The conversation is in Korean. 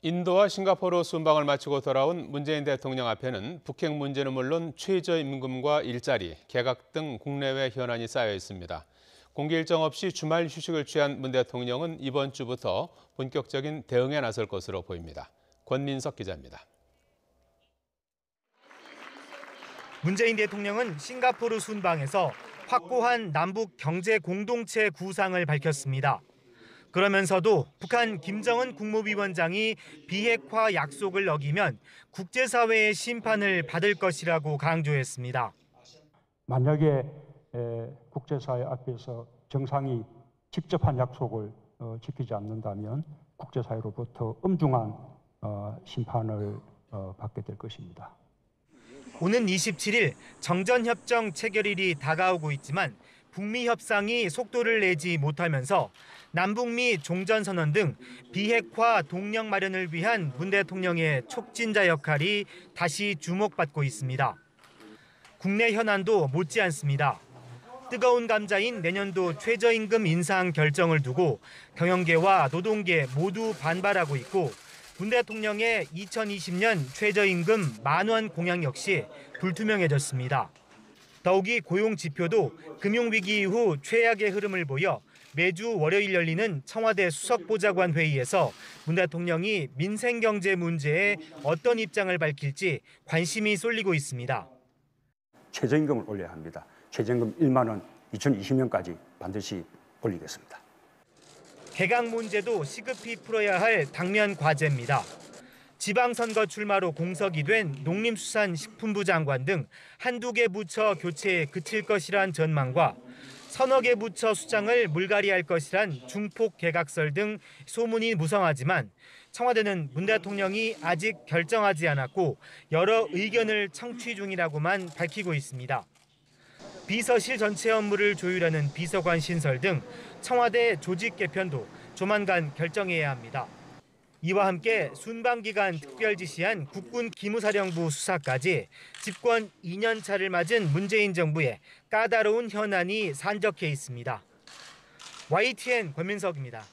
인도와 싱가포르 순방을 마치고 돌아온 문재인 대통령 앞에는 북핵 문제는 물론 최저임금과 일자리, 개각 등 국내외 현안이 쌓여 있습니다. 공개 일정 없이 주말 휴식을 취한 문 대통령은 이번 주부터 본격적인 대응에 나설 것으로 보입니다. 권민석 기자입니다. 문재인 대통령은 싱가포르 순방에서 확고한 남북 경제 공동체 구상을 밝혔습니다. 그러면서도 북한 김정은 국무위원장이 비핵화 약속을 어기면 국제사회의 심판을 받을 것이라고 강조했습니다. 만약에 국제사회 앞에서 정상이 직접 한 약속을 지키지 않는다면 국제사회로부터 엄중한 심판을 받게 될 것입니다. 오는 27일 정전협정 체결일이 다가오고 있지만 북미 협상이 속도를 내지 못하면서 남북미 종전선언 등 비핵화 동력 마련을 위한 문 대통령의 촉진자 역할이 다시 주목받고 있습니다. 국내 현안도 못지않습니다. 뜨거운 감자인 내년도 최저임금 인상 결정을 두고 경영계와 노동계 모두 반발하고 있고 문 대통령의 2020년 최저임금 10,000원 공약 역시 불투명해졌습니다. 더욱이 고용 지표도 금융위기 이후 최악의 흐름을 보여 매주 월요일 열리는 청와대 수석보좌관 회의에서 문 대통령이 민생경제 문제에 어떤 입장을 밝힐지 관심이 쏠리고 있습니다. 최저임금을 올려야 합니다. 최저임금 1만 원 2020년까지 반드시 올리겠습니다. 개각 문제도 시급히 풀어야 할 당면 과제입니다. 지방선거 출마로 공석이 된 농림수산식품부 장관 등 한두 개 부처 교체에 그칠 것이란 전망과 서너 개 부처 수장을 물갈이할 것이란 중폭 개각설 등 소문이 무성하지만 청와대는 문 대통령이 아직 결정하지 않았고 여러 의견을 청취 중이라고만 밝히고 있습니다. 비서실 전체 업무를 조율하는 비서관 신설 등 청와대 조직 개편도 조만간 결정해야 합니다. 이와 함께 순방 기간 특별 지시한 국군 기무사령부 수사까지 집권 2년 차를 맞은 문재인 정부의 까다로운 현안이 산적해 있습니다. YTN 권민석입니다.